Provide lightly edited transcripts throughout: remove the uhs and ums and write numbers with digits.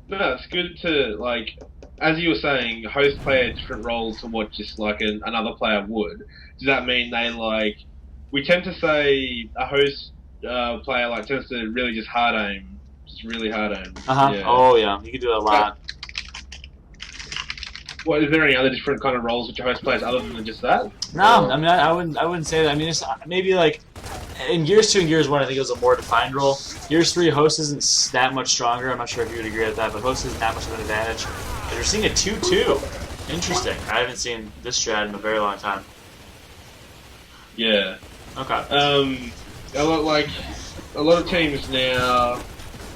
No, it's good to like, as you were saying, host play a different role to what just like another player would. Does that mean they like? We tend to say a host player like tends to really just hard aim, just really hard aim. Uh-huh. Yeah. Oh, yeah. You can do that a But lot. what is there any other different kind of roles which a host plays other than just that? No, I Or mean, I wouldn't say that. I mean, it's maybe like in Gears 2 and Gears 1, I think it was a more defined role. Gears 3, Host isn't that much stronger. I'm not sure if you would agree with that, but Host isn't that much of an advantage. And you're seeing a 2-2. Interesting. I haven't seen this strat in a very long time. yeah. Okay. A lot of teams now,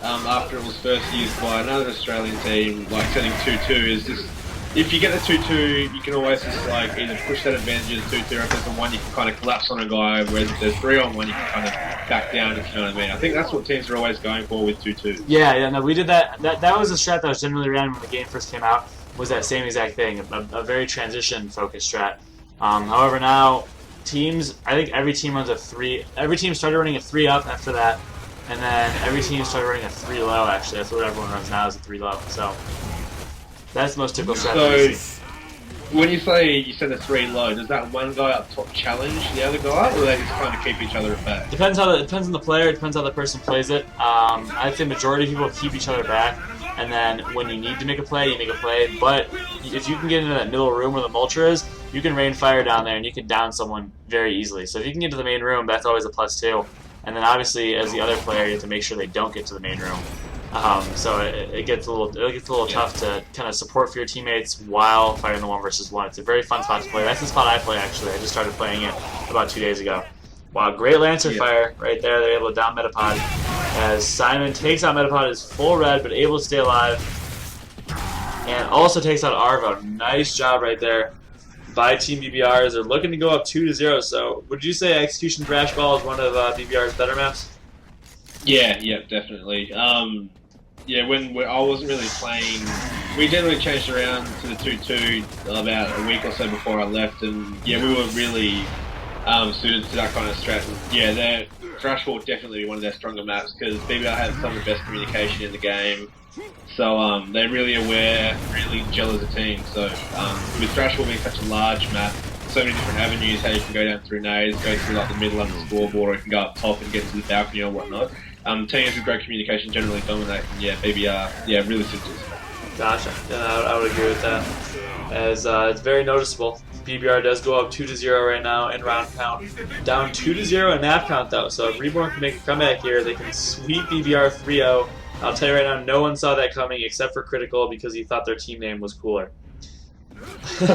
after it was first used by another Australian team, like setting 2-2 is just if you get the 2-2, you can always just like either push that advantage of the 2-2, or if there's a 1, you can kind of collapse on a guy, whereas if there's 3-on-1, you can kind of back down, if you know what I mean. I think that's what teams are always going for with 2-2. Yeah, no, we did that. That was a strat that was generally ran when the game first came out. Was that same exact thing, a very transition-focused strat. However, now teams, I think every team runs a 3. Every team started running a 3-up after that, and then every team started running a 3-low. Actually, that's what everyone runs now is a 3-low. So that's the most typical strat that we see. When you say you send a 3-low, does that one guy up top challenge the other guy, or do they just kind of keep each other at bay? Depends on the player. It depends how the person plays it. I'd say majority of people keep each other back, and then when you need to make a play, you make a play. But if you can get into that middle room where the mulcher is, you can rain fire down there and you can down someone very easily. So if you can get to the main room, that's always a plus too. And then obviously, as the other player, you have to make sure they don't get to the main room. So it gets a little tough to kind of support for your teammates while fighting the 1 versus 1. It's a very fun spot to play. That's the spot I play actually. I just started playing it about 2 days ago. Wow, great Lancer fire right there. They're able to down Metapod as Simon takes out Metapod is full red but able to stay alive, and also takes out Arvo. Nice job right there by Team BBR as they're looking to go up 2-0. So would you say Execution Thrashball is one of BBR's better maps? Yeah, definitely. When I wasn't really playing, we generally changed around to the 2-2 about a week or so before I left, and yeah, we were really suited to that kind of strat. And, Thrashball would definitely be one of their stronger maps because BBR has some of the best communication in the game. So they're really aware, really gel as a team. So with Thrashball being such a large map, so many different avenues how you can go down through nades, go through like the middle of the scoreboard, or you can go up top and get to the balcony or whatnot. Teams with great communication generally dominate. Yeah, BBR, really suited. Gotcha. Yeah, I would agree with that. As it's very noticeable. BBR does go up 2-0 right now in round count. Down 2-0 in map count though. So if Reborn can make a comeback here, they can sweep BBR 3-0. I'll tell you right now, no one saw that coming except for Critical because he thought their team name was cooler. What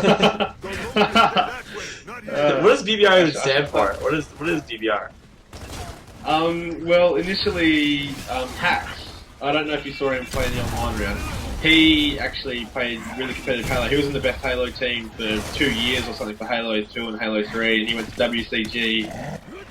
does BBR even stand for? What is BBR? Well, initially, Hacks. I don't know if you saw him play in the online round. He actually played really competitive Halo. He was in the best Halo team for 2 years or something for Halo 2 and Halo 3, and he went to WCG.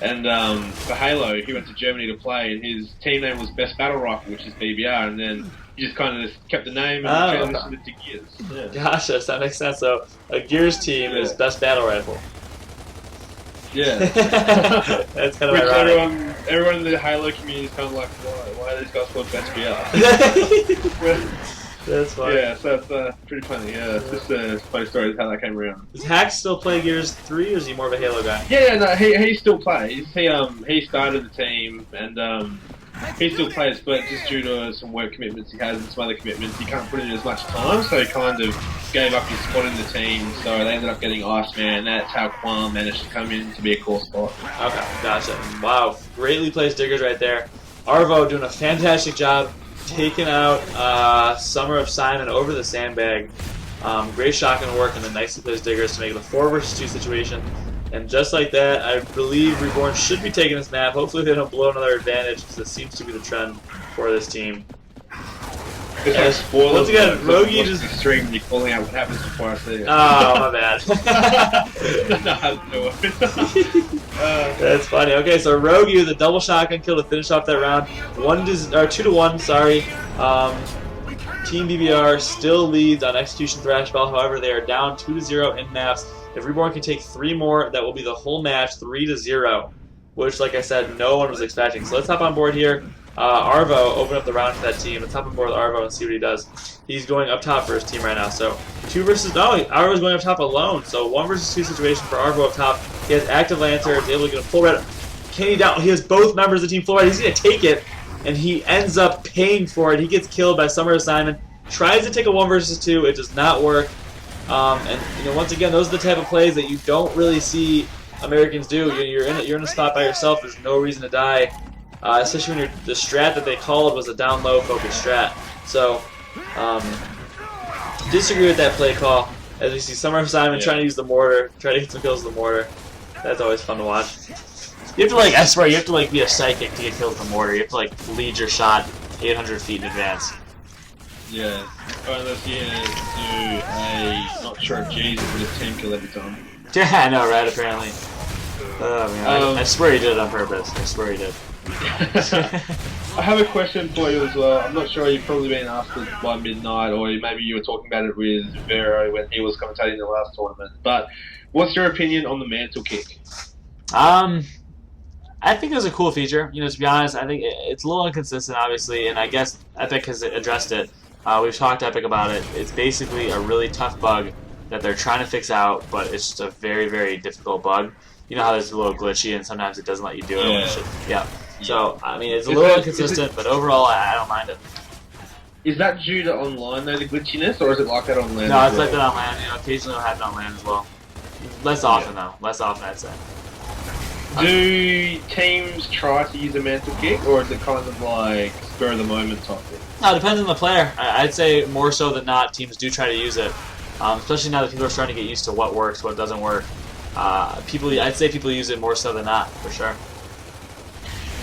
And for Halo, he went to Germany to play, and his team name was Best Battle Rifle, which is BBR, and then he just kind of just kept the name and transitioned it to Gears. Yeah. Gosh, that makes sense. So a Gears team is Best Battle Rifle. Yeah. That's kind of which ironic. everyone in the Halo community is kind of like, why are these guys called Best BR? That's funny. Yeah, so it's pretty funny. Yeah, it's just a funny story of how that came around. Does Hack still play Gears 3, or is he more of a Halo guy? Yeah, no, he still plays. He started the team, and he still plays, but just due to some work commitments he has and some other commitments, he can't put in as much time, so he kind of gave up his spot in the team, so they ended up getting Iceman. That's how Quam managed to come in to be a core spot. Okay, gotcha. Wow, greatly placed diggers right there. Arvo doing a fantastic job taking out Summer of Simon over the sandbag. Great shotgun work and then nicely placed diggers to make it a 4 versus 2 situation. And just like that, I believe Reborn should be taking this map. Hopefully they don't blow another advantage because it seems to be the trend for this team. Once again, Rogi just extremely calling out what happens before I see it. Oh, my bad. That's funny. Okay, so Rogi with a double shotgun kill to finish off that round. 2-1. Sorry. Team BBR still leads on Execution Thrashball. However, they are down 2-0 in maps. If Reborn can take 3 more, that will be the whole match, 3-0. which, like I said, no one was expecting. So let's hop on board here. Arvo open up the round for that team. Let's hop on board with Arvo and see what he does. He's going up top for his team right now. So 2 versus... No, Arvo's going up top alone. So 1 versus 2 situation for Arvo up top. He has active Lantern. He's able to get a full red. Can he down? He has both members of the team full red. He's going to take it, and he ends up paying for it. He gets killed by Summer of Simon. Tries to take a 1 versus 2. It does not work. And you know, once again, those are the type of plays that you don't really see Americans do. You're in a spot by yourself. There's no reason to die. Especially when the strat that they called was a down-low focused strat. So, disagree with that play call. As we see Summer of Simon trying to use the mortar, try to get some kills with the mortar. That's always fun to watch. You have to I swear, you have to be a psychic to get kills with the mortar. You have to lead your shot 800 feet in advance. Yeah. Unless you do a not sure if Jesus would a 10 kill every time. Yeah, I know, right? Apparently. Man, I swear he did it on purpose. I swear he did. I have a question for you as well. I'm not sure, you've probably been asked it by midnight, or maybe you were talking about it with Vero when he was commentating the last tournament. But what's your opinion on the Mantle kick? I think it was a cool feature. You know, to be honest, I think it's a little inconsistent, obviously, and I guess Epic has addressed it. We've talked to Epic about it. It's basically a really tough bug that they're trying to fix out, but it's just a very, very difficult bug. You know how it's a little glitchy and sometimes it doesn't let you do it. Yeah. So, I mean, it's a little inconsistent, but overall, I don't mind it. Is that due to online, though, the glitchiness, or is it like that on land? No, it's like that on land. You know, occasionally it'll happen on land as well. Less often, though. Less often, I'd say. Do teams try to use a Mantle kick, or is it kind of like spur of the moment type thing? No, it depends on the player. I'd say more so than not, teams do try to use it. Especially now that people are starting to get used to what works, what doesn't work. I'd say people use it more so than not, for sure.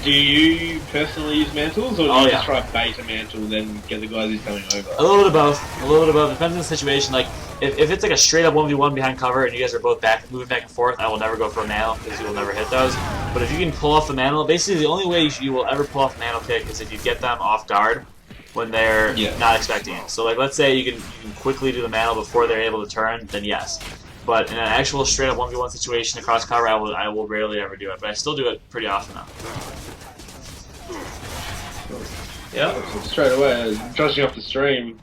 Do you personally use mantles, or do you just try to bait a mantle and then get the guys who's coming over? A little bit of both. A little bit of both. Depends on the situation. Like, if it's like a straight up 1v1 behind cover and you guys are both moving back and forth, I will never go for a mantle because you will never hit those. But if you can pull off the mantle, basically the only way you will ever pull off a mantle kick is if you get them off guard when they're not expecting it. So, like, let's say you can quickly do the mantle before they're able to turn, then yes. But in an actual straight up 1v1 situation across cover, I will rarely ever do it. But I still do it pretty often now. Yeah. Straight away, judging off the stream,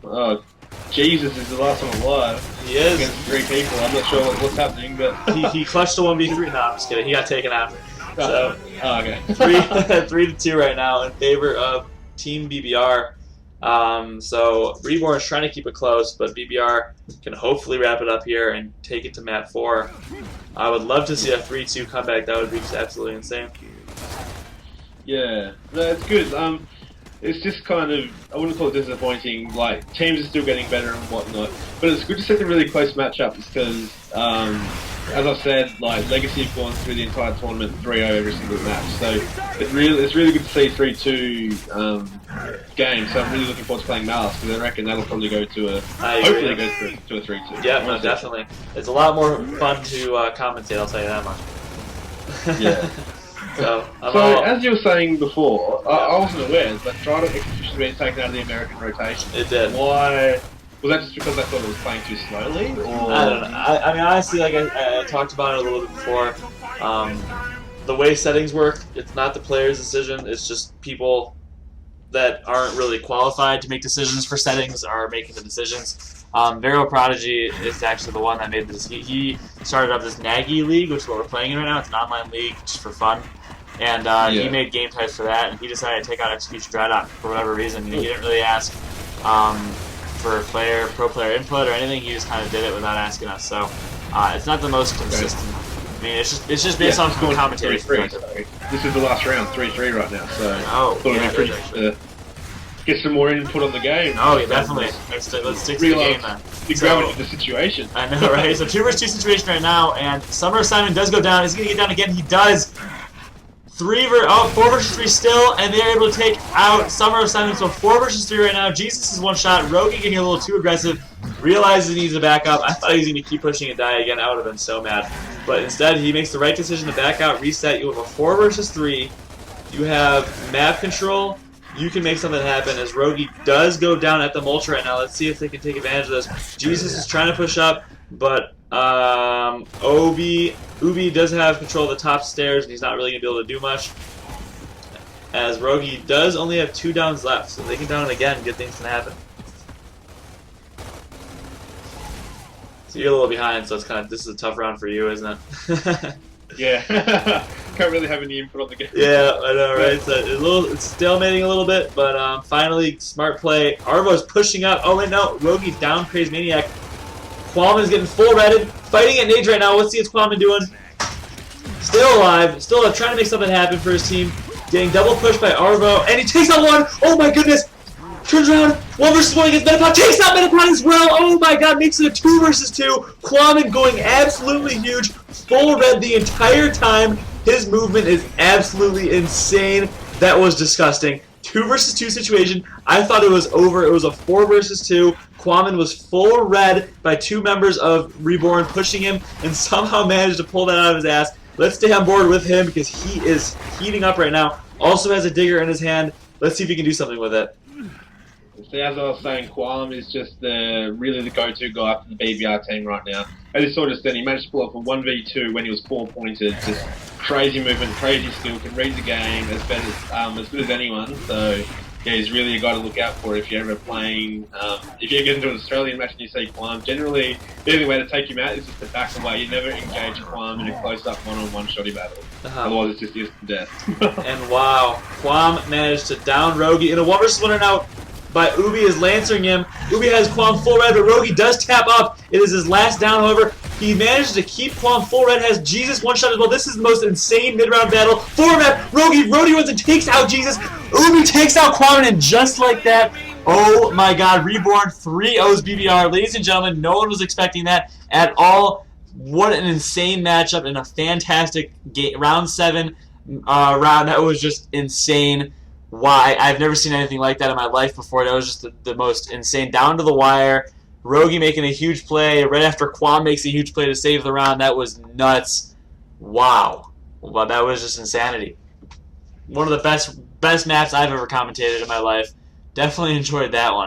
Jesus is the last one alive. He is. Against 3 people. I'm not sure what's happening, but... he clutched a 1v3. No, I'm just kidding. He got taken out. So, okay. 3-2 right now in favor of Team BBR. So Reborn is trying to keep it close, but BBR can hopefully wrap it up here and take it to map 4. I would love to see a 3-2 comeback. That would be just absolutely insane. Yeah, no, it's good. It's just kind of, I wouldn't call it disappointing, like, teams are still getting better and whatnot, but it's good to see the really close matchups because, as I've said, like, Legacy have gone through the entire tournament 3-0 every single match, so it's really good to see 3-2 games, so I'm really looking forward to playing Malice because I reckon that'll probably go to hopefully go to a 3-2. Yeah, no, definitely. It's a lot more fun to commentate, I'll tell you that much. Yeah. So as you were saying before, I wasn't aware, but Dried Execution being taken out of the American rotation. It did. Why? Was that just because I thought it was playing too slowly? Or? I don't know. I mean, honestly, like I talked about it a little bit before. The way settings work, it's not the player's decision. It's just people that aren't really qualified to make decisions for settings are making the decisions. Vero Prodigy is actually the one that made this. He started up this Nagy League, which is what we're playing in right now. It's an online league just for fun. And he made game types for that, and he decided to take out Execution Dreadnought for whatever reason. He didn't really ask for pro player input or anything. He just kind of did it without asking us. So it's not the most consistent. I mean, it's just based on commentator's perspective. This is the last round, 3-3 right now. So thought it'd be pretty. Get some more input on the game. Oh, yeah, definitely. Let's stick to the game then. Be grabbing into the situation. I know, right? So 2 versus 2 situation right now, and Summer of Simon does go down. He's going to get down again. He does. 4 versus 3 still, and they're able to take out Summer of Simon. So 4 versus 3 right now. Jesus is one shot. Rogan getting a little too aggressive. Realizes he needs to back up. I thought he was going to keep pushing and die again. I would have been so mad. But instead, he makes the right decision to back out, reset. You have a 4 versus 3. You have map control. You can make something happen as Rogi does go down at the mulch right now. Let's see if they can take advantage of this. Jesus is trying to push up, but Ubi does have control of the top stairs, and he's not really going to be able to do much. As Rogi does only have 2 downs left, so they can down him again and good things can happen. So you're a little behind, so it's this is a tough round for you, isn't it? Yeah. Can't really have any input on the game. Yeah, I know, right? So it's stalemating a little bit, but finally, smart play. Arvo's pushing up. Oh, wait, no. Rogi's down, Crazy Maniac. Qualman's getting full redded. Fighting at Nage right now. Let's see what's Qualman doing. Still alive. Still alive. Trying to make something happen for his team. Getting double pushed by Arvo. And he takes out one. Oh, my goodness. Turns around. 1 versus 1 against Metapod. Takes out Metapod as well. Oh, my God. Makes it a 2 versus 2. Qualman going absolutely huge. Full red the entire time. His movement is absolutely insane. That was disgusting. 2 versus 2 situation. I thought it was over. It was a 4 versus 2. Qualman was full red by 2 members of Reborn pushing him and somehow managed to pull that out of his ass. Let's stay on board with him because he is heating up right now. Also has a digger in his hand. Let's see if he can do something with it. See, as I was saying, Qualm is just really the go-to guy for the BBR team right now. As you saw just then, he managed to pull off a 1v2 when he was 4-pointed. Just crazy movement, crazy skill, can read the game as good as anyone. So yeah, he's really a guy to look out for if you're ever playing. If you get into an Australian match and you see Qualm, generally the only way to take him out is just to back away. You never engage Qualm in a close-up one-on-one shotty battle. Otherwise, it's just instant death. And wow, Qualm managed to down Rogi in a 1 versus 1 and out. By Ubi is lancering him. Ubi has Qualm full red, but Rogi does tap up. It is his last down, however. He managed to keep Qualm full red, has Jesus one shot as well. This is the most insane mid-round battle. Full red, Rogi runs and takes out Jesus. Ubi takes out Qualm, and just like that, oh my God, Reborn 3-0's BBR. Ladies and gentlemen, no one was expecting that at all. What an insane matchup and a fantastic game. Round 7 round. That was just insane. Why? I've never seen anything like that in my life before. That was just the most insane. Down to the wire. Rogi making a huge play right after Qualm makes a huge play to save the round. That was nuts. Wow. Well, that was just insanity. One of the best maps I've ever commentated in my life. Definitely enjoyed that one.